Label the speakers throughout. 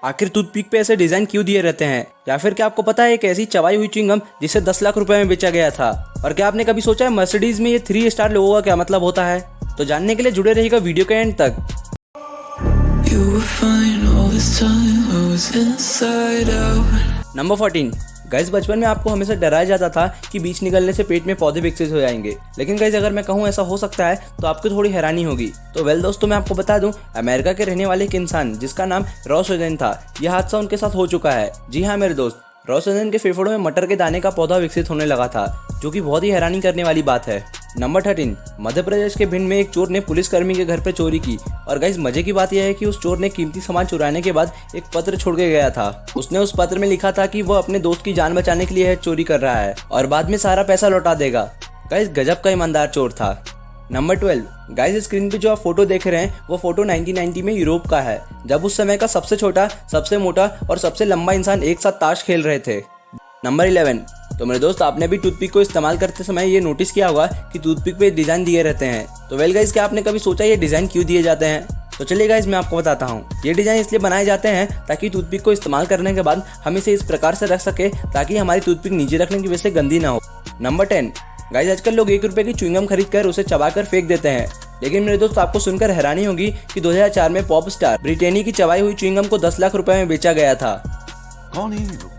Speaker 1: आखिर टूथपिक पे ऐसे डिजाइन क्यों दिए रहते हैं? या फिर क्या आपको पता है एक ऐसी चबाई हुई च्युइंगम जिसे 10 लाख रुपए में बेचा गया था? और क्या आपने कभी सोचा है मर्सिडीज में ये 3 स्टार लोगों का क्या मतलब होता है? तो जानने के लिए जुड़े रहिएगा वीडियो के एंड तक। नंबर 14। गाइस, बचपन में आपको हमेशा डराया जाता था कि बीज निकलने से पेट में पौधे विकसित हो जाएंगे, लेकिन गाइस अगर मैं कहूँ ऐसा हो सकता है तो आपको थोड़ी हैरानी होगी। तो वेल दोस्तों, मैं आपको बता दूं, अमेरिका के रहने वाले एक इंसान जिसका नाम रॉस रोसेन था, यह हादसा उनके साथ हो चुका है। जी हाँ मेरे दोस्त, रॉस रोसेन के फेफड़ों में मटर के दाने का पौधा विकसित होने लगा था, जो कि बहुत ही हैरानी करने वाली बात है। नंबर 13। मध्य प्रदेश के भिंड में एक चोर ने पुलिसकर्मी के घर पर चोरी की। और गाइस मजे की बात यह है कि उस चोर ने कीमती सामान चुराने के बाद एक पत्र छोड़ के गया था। उसने उस पत्र में लिखा था कि वह अपने दोस्त की जान बचाने के लिए चोरी कर रहा है और बाद में सारा पैसा लौटा देगा। गाइस गजब का ईमानदार चोर था। नंबर 12। गाइस, स्क्रीन पे जो आप फोटो देख रहे हैं वो फोटो 1990 में यूरोप का है, जब उस समय का सबसे छोटा, सबसे मोटा और सबसे लंबा इंसान एक साथ ताश खेल रहे थे। नंबर 11। तो मेरे दोस्त, आपने भी टूथपिक को इस्तेमाल करते समय ये नोटिस किया होगा कि टूथपिक पे डिजाइन दिए रहते हैं। तो वेल गाइस, क्या आपने कभी सोचा ये डिजाइन क्यों दिए जाते हैं? तो चलिए गाइस, मैं आपको बताता हूँ। ये डिजाइन इसलिए बनाए जाते हैं ताकि टूथपिक को इस्तेमाल करने के बाद हम इसे इस प्रकार से रख सके ताकि हमारी टूथपिक नीचे रखने की वजह से गंदी ना हो। नंबर 10। गाइस, आजकल लोग 1 रुपए की च्युइंगम खरीद कर उसे चबाकर फेंक देते हैं, लेकिन मेरे दोस्त आपको सुनकर हैरानी होगी कि 2004 में पॉप स्टार ब्रिटेनी की चबाई हुई च्युइंगम को 10 लाख रुपए में बेचा गया था।
Speaker 2: कौन है ये लोग?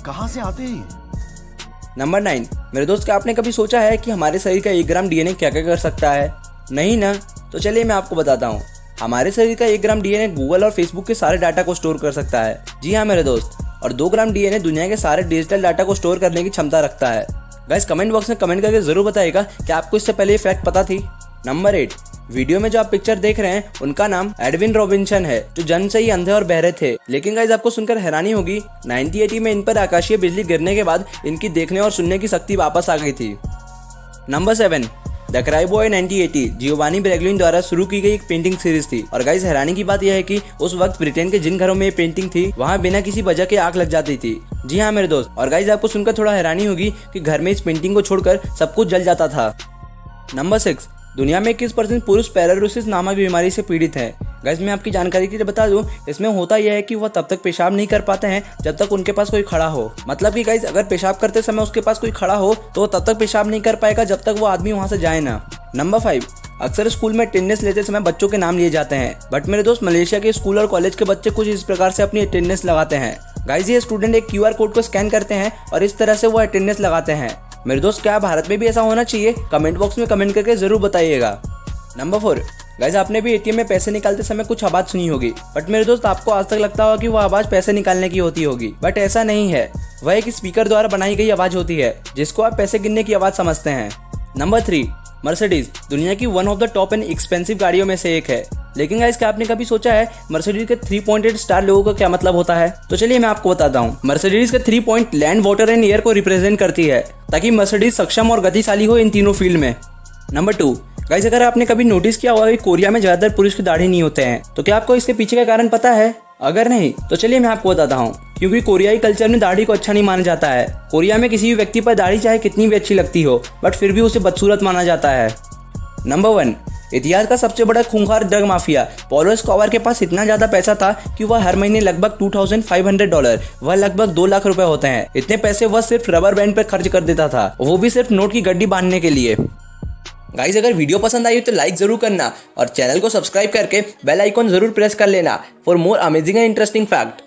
Speaker 2: कहां से आते हैं?
Speaker 1: नंबर 9। मेरे दोस्त, क्या आपने कभी सोचा है कि हमारे शरीर का 1 ग्राम डीएनए क्या क्या कर सकता है? नहीं ना? तो चलिए मैं आपको बताता हूँ। हमारे शरीर का 1 ग्राम डीएनए गूगल और फेसबुक के सारे डाटा को स्टोर कर सकता है। जी हाँ मेरे दोस्त। और 2 ग्राम डीएनए दुनिया के सारे डिजिटल डाटा को स्टोर करने की क्षमता रखता है। गाइस, कमेंट बॉक्स में कमेंट करके जरूर बताइएगा कि आपको इससे पहले ये फैक्ट पता थी। नंबर 8। वीडियो में जो आप पिक्चर देख रहे हैं उनका नाम एडविन रॉबिन्सन है, जो जन्म से ही अंधे और बहरे थे। लेकिन गाइस आपको सुनकर हैरानी होगी, 1980 में इन पर आकाशीय बिजली गिरने के बाद इनकी देखने और सुनने की शक्ति वापस आ गई थी। Number 7। The cry boy 1980 Giovanni Bragolin द्वारा शुरू की गई एक पेंटिंग सीरीज थी। और गाइस हैरानी की बात यह है कि उस वक्त ब्रिटेन के जिन घरों में ये पेंटिंग थी वहाँ बिना किसी वजह के आग लग जाती थी। जी हाँ मेरे दोस्त। और गाइस आपको सुनकर थोड़ा हैरानी होगी कि घर में इस पेंटिंग को छोड़कर सब कुछ जल जाता था। नंबर 6। दुनिया में 21% पुरुष पैरालिसिस नामक बीमारी से पीड़ित हैं। गाइस मैं आपकी जानकारी के लिए बता दूं, इसमें होता यह है कि वह तब तक पेशाब नहीं कर पाते हैं जब तक उनके पास कोई खड़ा हो। मतलब कि गाइस अगर पेशाब करते समय उसके पास कोई खड़ा हो तो वो तब तक पेशाब नहीं कर पाएगा जब तक वो आदमी वहां से जाए ना। नंबर 5। अक्सर स्कूल में अटेंडेंस लेते समय बच्चों के नाम लिए जाते हैं, बट मेरे दोस्त मलेशिया के स्कूल और कॉलेज के बच्चे कुछ इस प्रकार से अपनी अटेंडेंस लगाते हैं। गाइस ये स्टूडेंट एक QR कोड को स्कैन करते हैं और इस तरह से वो अटेंडेंस लगाते हैं। मेरे दोस्त, क्या भारत में भी ऐसा होना चाहिए? कमेंट बॉक्स में कमेंट करके जरूर बताइएगा। नंबर 4। गाइस आपने भी ATM में पैसे निकालते समय कुछ आवाज सुनी होगी, बट मेरे दोस्त आपको आज तक लगता होगा कि वो आवाज पैसे निकालने की होती होगी, बट ऐसा नहीं है। वह एक स्पीकर द्वारा बनाई गई आवाज होती है जिसको आप पैसे गिनने की आवाज समझते हैं। नंबर 3। मर्सिडीज दुनिया की one of the top and expensive गाड़ियों में से एक है। लेकिन गाइस क्या आपने कभी सोचा है मर्सिडीज के 3.8 स्टार लोगों का क्या मतलब होता है? तो चलिए मैं आपको बताता हूँ। मर्सिडीज के 3 point land, water and air को रिप्रेजेंट करती है ताकि मर्सिडीज सक्षम और गतिशाली हो इन तीनों फील्ड में। नंबर 2। गाइस अगर आपने कभी नोटिस किया होगा कि कोरिया में ज्यादातर पुरुष की दाढ़ी नहीं होते हैं, तो क्या आपको इसके पीछे का कारण पता है? अगर नहीं तो चलिए मैं आपको बताता हूँ। क्योंकि कोरियाई कल्चर में दाढ़ी को अच्छा नहीं माना जाता है। कोरिया में किसी भी व्यक्ति पर दाढ़ी चाहे कितनी भी अच्छी लगती हो, बट फिर भी उसे बदसूरत माना जाता है। नंबर 1। इतिहास का सबसे बड़ा खूंखार ड्रग माफिया पॉलो एस्कोबार के पास इतना ज्यादा पैसा था कि वह हर महीने लगभग $2500, वह लगभग 2 लाख रुपए होते हैं, इतने पैसे वह सिर्फ रबर बैंड पर खर्च कर देता था, वो भी सिर्फ नोट की गड्डी बांधने के लिए। गाइस अगर वीडियो पसंद आई हो तो लाइक जरूर करना और चैनल को सब्सक्राइब करके बेल आइकॉन जरूर प्रेस कर लेना for more amazing and interesting fact.